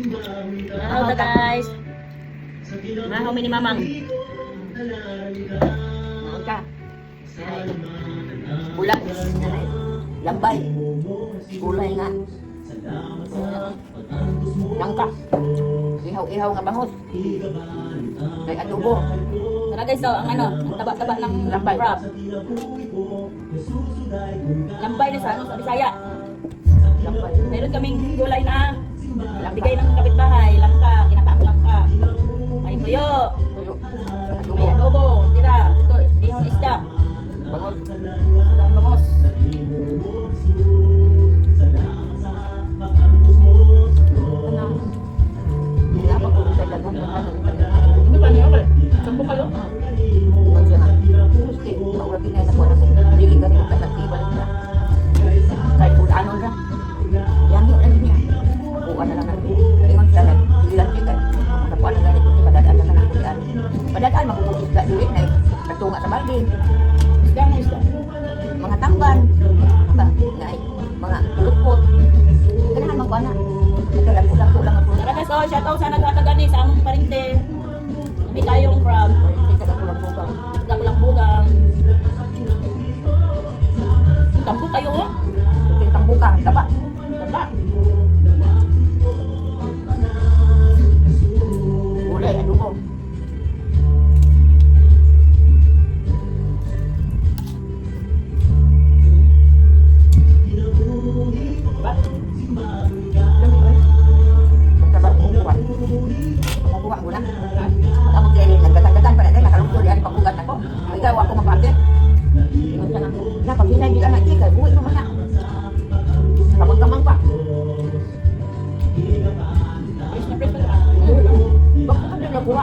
Hello guys. Mahaw ni mamang. Naon ka? Bulat. Lambay. Gulay nga. Langka. Ihaw-ihaw nga bangus. Kay adobo. Tara guys, so ang ano, ang taba-taba ng Lambay. crab. Lambay na sa ano, sa Bisaya. Lambay. Meron kaming gulay na bigay ng kapitbahay, langka, kinakaang langka. May tuyo, Tuyo. may Adobo. adobo, tira, ito, ihong isda, Bangus. ang bangus. Ano? Wala pa po sa dagan. Hindi pa niyo ba? Sampo kayo? Ingon siya nga. Gusti. Maurag inay na po na. Dili ka rin kasakibal na. Kahit kung ano na. Yang yun lang niya. Buwan na lang natin. Ingon siya na. Ilang chicken. Nakuha na ganit. Padadaan na kanang kulian. Padadaan makukulis ka. Dili na. Katunga sa balde. Isda mo isda. Mga tamban. Ba? Ngay. Mga lupot. Ganahan magkuha na. Nagkalang kulang ako. Tara guys, oh, shoutout sa nagkakagani sa among parinte. Kami tayong crab, Nagkalang-kulang. dakulang-bugang. Tampo kayo oh. Tintang bukang. Taba. Taba. Gulay. Adobo. Taba. Magkabang umuwan. Mabuwa ko na. Ako dahil nagdatan-datan pa na dahil nakalungkot yan pagkugat ako. Ikaw ako mapate. Ingon siya nga. Na pag hinay di anak kay buwi naman na. Kamang-kamang pa. Ayos na press na. Bakit ka din nabuwa?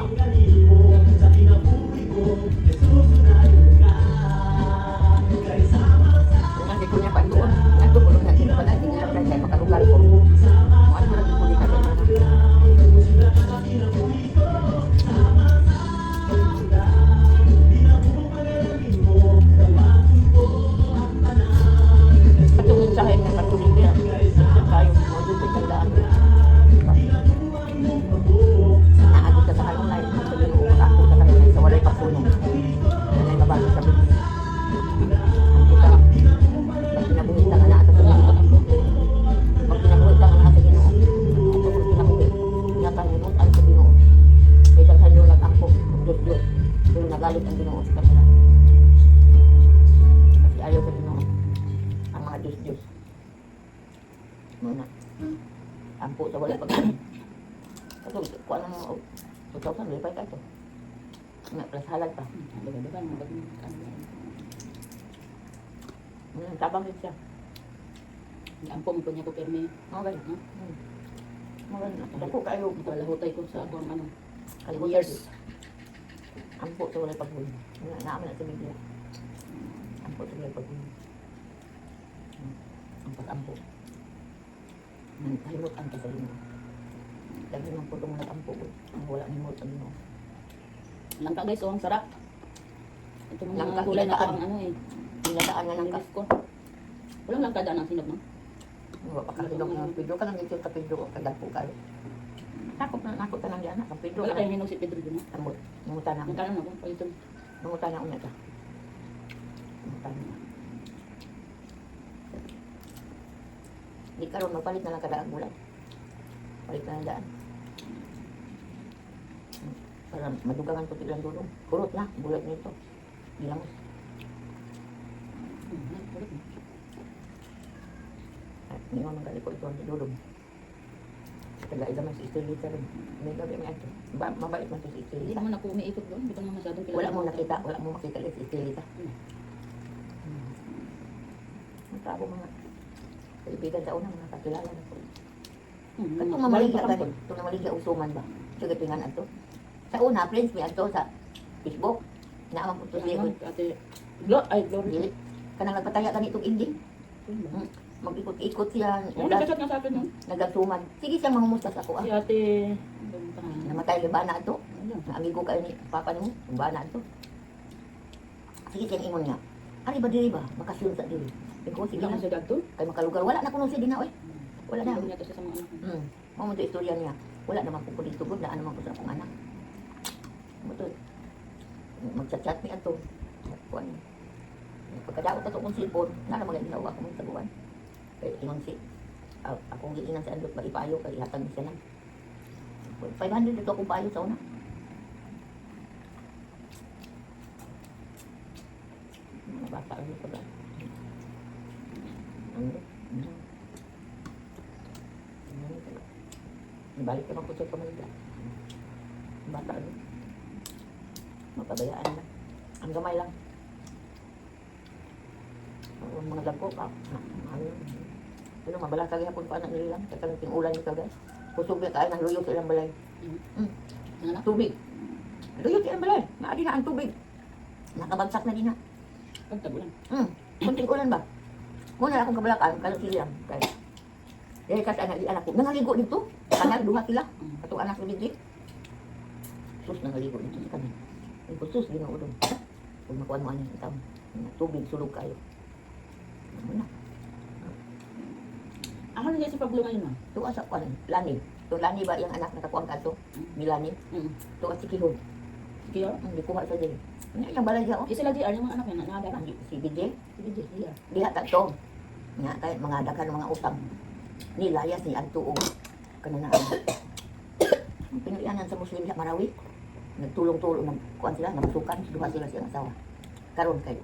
Hindi ko niya pa doon. Ito ko lang natin pala. Hindi nila tayo makalugar ko. Ano na ko din natin. Patungin sa akin, patungin din. Tayo mo dito sa daan. Naagit ka sa kanunay. Sabihin mo, ako sa kanunay sa walay pagpunong. Nanay mabago sa bibig. Ang kita. Pag kinabuhit na ka na ata sa ginoo. Pag kinabuhit na ka na sa ginoo. At pag kinabuhit, nakalimutan ang sa ginoo. Kaya sa kanyo nag-angko. Diyos-Diyos. Pero nagalit ang ginoo sa kanila. Kasi ayaw sa ginoo. Ang mga Diyos-Diyos. Muna. Ampo sa wala pag Ito, kuha na mo. 2,000, lipay ka ito. Plus halad pa. Dagan-dagan mo bag Tabang din siya. ampo mo kunya ko permi. Okay. Maganda. Ako kayo. Nakalahutay ko sa akong ano. Kalimutan. Years. Ampo sa wala paghuli. Naaman na sa media. Ampo sa wala paghuli. Ang pag-ampo. Nahirot ang kasalin mo. Lagi ng putong nag-ampo ko. Ang wala ni mo sa mo. Langka guys, oh, ang sarap. Ito mga Langka, gulay na ginataan. pang ano eh. Pinataan nga ng Nilis ko. Walang langka daan ang sinog no? kapidong ng Pedro ka lang ito ka Pedro. Kagagpo kayo. Takot ka nang diyan. Ang Pedro Wala ka. tayong hinog si Pedro dun. Tambot. Nangutan na. Nagkaroon ako pa ito. Nangutan na unya ka. Nangutan na. Di karon magpalit na lang kadaang bulan. Palit na lang daan. Para madugangan ko tilang dulong. Kurot na, bulat nito. Bilang. At ngayon ang galiko ito ang dulong. Taga-isa man si Estelita rin. May gabi may ato. Mabait man to si Hindi Estelita. naman ako umiikot doon. Hindi ko naman masyadong kilala. Wala mo nakita, wala mo makita ulit si Estelita. Magkabo mga kaibigan sa una, mga kakilala na po. Ito mamaligya ka rin. Ito mamaligya usuman ba? Ito gapingan ato. Sa una, friends me ato sa Facebook. Naaman po ito siya. Ate, Glory. Dili. Kanang nagpataya ka nitong ending. Mag-ikot-ikot siya. Nagkasat nga sa akin no? Nagagsuman. Sige siya mangumusta sa ako. Si ate, Namatay yung bana ito. Amigo kayo ni papa mo. Yung bana ito. Sige siyang ingon nga. Ari ba diri ba? Makasyon sa diri. Ikaw sige Hindi na. na siya dagto. Kay makalugar. Wala na kuno siya din na oy. Wala na. Niya to sa mga anak. Mo mo istorya niya. Wala naman po ko dito gud, daan naman ko sa akong anak. Betul. Magchat-chat ni ato. Kuan. Pagkadaot ato kong cellphone, na naman ginawa ko mong taguan. Kaya ingon si akong giingan sa andot maipayo kay ihatag ni siya lang. 500 dito akong payo sa una. Mga bata ano pa ba? Balik naman ko sa Manila. Bata ano? Mapabayaan lang. Ang gamay lang. Ang mga lagko pa. Ano, mabalaka gihapon pa anak nila lang. Kakalang ulan ni kagay. Kusog na kain ng luyo sa ilang balay. Tubig. Luyo sa ilang balay. Naadi na ang tubig. Nakabagsak na din na. Pagtagulan. Kunting ulan ba? Muna akong kabalakan, kalau silang. Dahil kasi anak ko, nangaligo dito. Kanan, duha sila. Katong anak ko dito. Sus, nangaligo dito sa kanan. Ay, sus, ginoo doon. Kung makuha mo anong itaw. Tubig, sulog kayo. Ano na? Ako na si Pablo ngayon, ma'am. Tuwa sa kuwan, Lani. Ito Lani ba yung anak na kakuang kaso? Milani. Tuwa si Kihon. Kaya, Hindi kuha sa din. Ano yung balay siya, oh? isa lagi yung mga anak niya, nagara. Si BJ. Sige, iya. Diha ka to. Nga tayo, mga daghan ng mga utang. Nilayas ni Agtuo. Kanunaan. Ang pinulianan sa Muslim diha Marawi. Nagtulong-tulong, nagkuhan sila, nagsukan. Duha sila siyang asawa. Karon kayo.